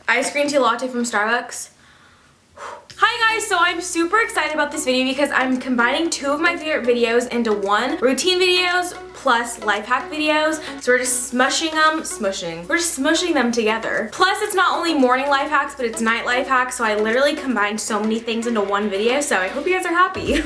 iced green tea latte from Starbucks. Hi guys, so I'm super excited about this video because I'm combining two of my favorite videos into one. Routine videos plus life hack videos. So we're just smushing them together. Plus it's not only morning life hacks, but it's night life hacks. So I literally combined so many things into one video. So I hope you guys are happy.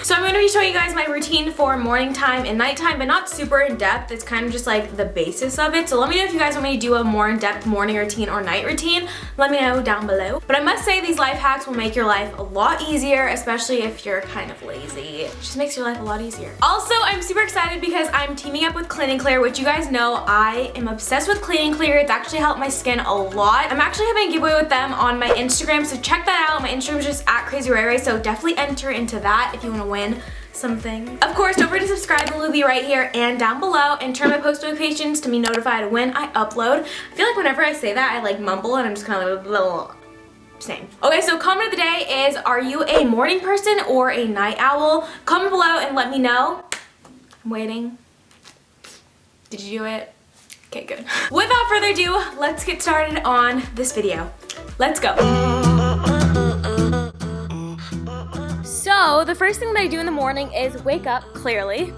So I'm going to be showing you guys my routine for morning time and nighttime, but not super in depth. It's kind of just like the basis of it. So let me know if you guys want me to do a more in depth morning routine or night routine. Let me know down below. But I must say these life hacks will make your life a lot easier, especially if you're kind of lazy. It just makes your life a lot easier. Also, I'm super excited because I'm teaming up with Clean & Clear, which you guys know I am obsessed with Clean & Clear. It's actually helped my skin a lot. I'm actually having a giveaway with them on my Instagram, so check that out. My Instagram is just at Krazyrayray, so definitely enter into that if you want to win something. Of course, don't forget to subscribe. The link will be right here and down below, and turn my post notifications to be notified when I upload. I feel like whenever I say that, I like mumble and I'm just kind of like same. Okay, so comment of the day is, are you a morning person or a night owl? Comment below and let me know. I'm waiting. Did you do it? Okay, good. Without further ado, let's get started on this video. Let's go. So the first thing that I do in the morning is wake up, clearly.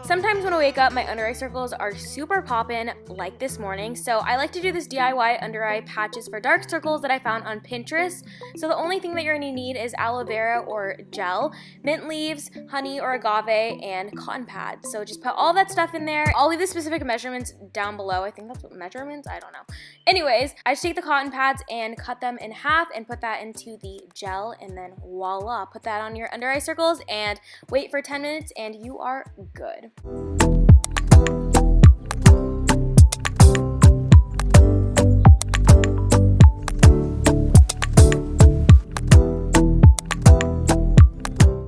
Sometimes when I wake up, my under eye circles are super poppin', like this morning. So I like to do this DIY under eye patches for dark circles that I found on Pinterest. So the only thing that you're gonna need is aloe vera or gel, mint leaves, honey or agave, and cotton pads. So just put all that stuff in there. I'll leave the specific measurements down below. I think that's what measurements, I don't know. Anyways, I just take the cotton pads and cut them in half and put that into the gel, and then voila, put that on your under eye circles and wait for 10 minutes and you are good.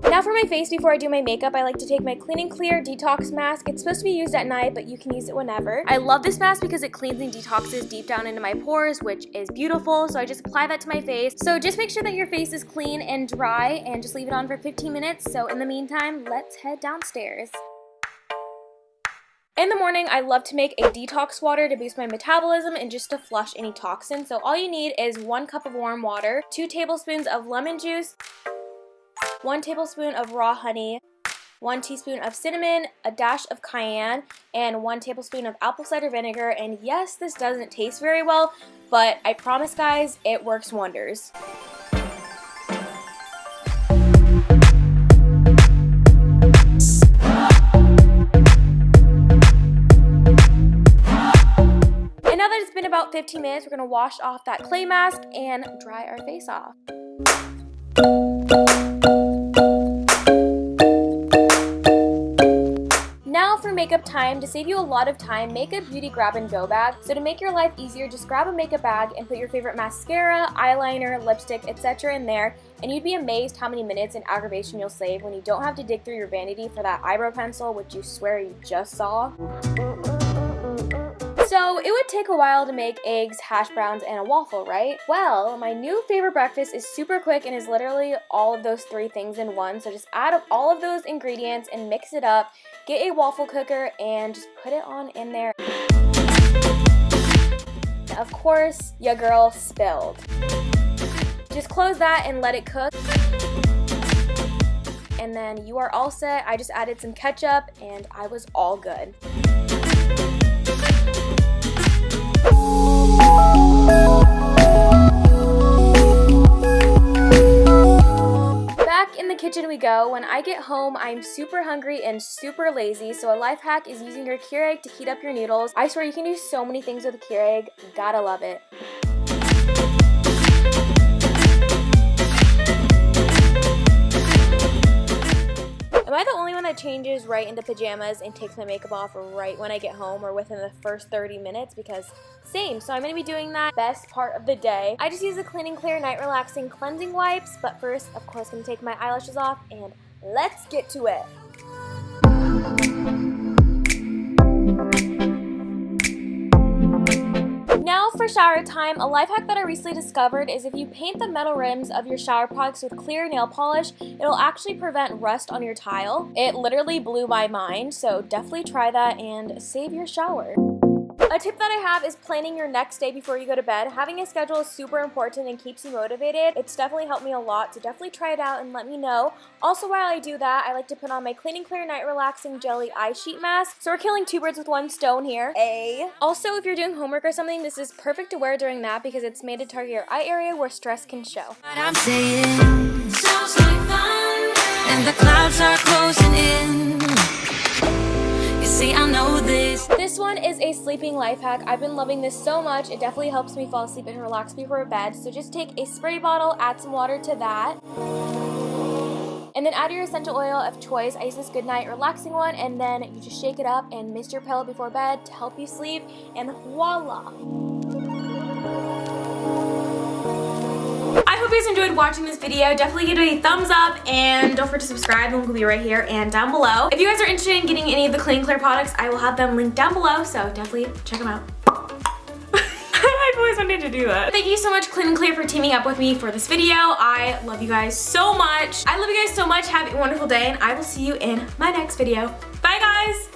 Now for my face, before I do my makeup, I like to take my Clean & Clear Detox mask. It's supposed to be used at night, but you can use it whenever. I love this mask because it cleans and detoxes deep down into my pores, which is beautiful. So I just apply that to my face. So just make sure that your face is clean and dry and just leave it on for 15 minutes. So in the meantime, let's head downstairs. In the morning, I love to make a detox water to boost my metabolism and just to flush any toxins. So all you need is 1 cup of warm water, 2 tablespoons of lemon juice, 1 tablespoon of raw honey, 1 teaspoon of cinnamon, a dash of cayenne, and 1 tablespoon of apple cider vinegar. And yes, this doesn't taste very well, but I promise guys, it works wonders. About 15 minutes, we're going to wash off that clay mask and dry our face off. Now for makeup time. To save you a lot of time, make a beauty grab and go bag. So to make your life easier, just grab a makeup bag and put your favorite mascara, eyeliner, lipstick, etc. in there, and you'd be amazed how many minutes and aggravation you'll save when you don't have to dig through your vanity for that eyebrow pencil, which you swear you just saw. So it would take a while to make eggs, hash browns, and a waffle, right? Well, my new favorite breakfast is super quick and is literally all of those 3 things in one. So just add up all of those ingredients and mix it up. Get a waffle cooker and just put it on in there. Of course, your girl spilled. Just close that and let it cook. And then you are all set. I just added some ketchup and I was all good. Back in the kitchen we go. When I get home, I'm super hungry and super lazy, so a life hack is using your Keurig to heat up your noodles. I swear you can do so many things with a Keurig. Gotta love it. Am I the only one that changes right into pajamas and takes my makeup off right when I get home or within the first 30 minutes? Because same, so I'm going to be doing that best part of the day. I just use the Clean & Clear Night Relaxing Cleansing Wipes, but first, of course, I'm going to take my eyelashes off and let's get to it. Now for shower time, a life hack that I recently discovered is if you paint the metal rims of your shower products with clear nail polish, it'll actually prevent rust on your tile. It literally blew my mind, so definitely try that and save your shower. A tip that I have is planning your next day before you go to bed. Having a schedule is super important and keeps you motivated. It's definitely helped me a lot, so definitely try it out and let me know. Also, while I do that, I like to put on my Clean and Clear Night Relaxing Jelly Eye Sheet Mask. So we're killing two birds with one stone here. Also, if you're doing homework or something, this is perfect to wear during that because it's made to target your eye area where stress can show. What I'm saying sounds like fun, and the clouds are closing in. You see, I know this. This one is a sleeping life hack. I've been loving this so much. It definitely helps me fall asleep and relax before bed. So just take a spray bottle, add some water to that, and then add your essential oil of choice. I use this Goodnight Relaxing one, and then you just shake it up and mist your pillow before bed to help you sleep, and voila. I hope you guys enjoyed watching this video. Definitely give it a thumbs up and don't forget to subscribe. The link will be right here and down below. If you guys are interested in getting any of the Clean Clear products, I will have them linked down below, so definitely check them out. I've always wanted to do that. Thank you so much, Clean and Clear, for teaming up with me for this video. I love you guys so much. I love you guys so much. Have a wonderful day, and I will see you in my next video. Bye, guys!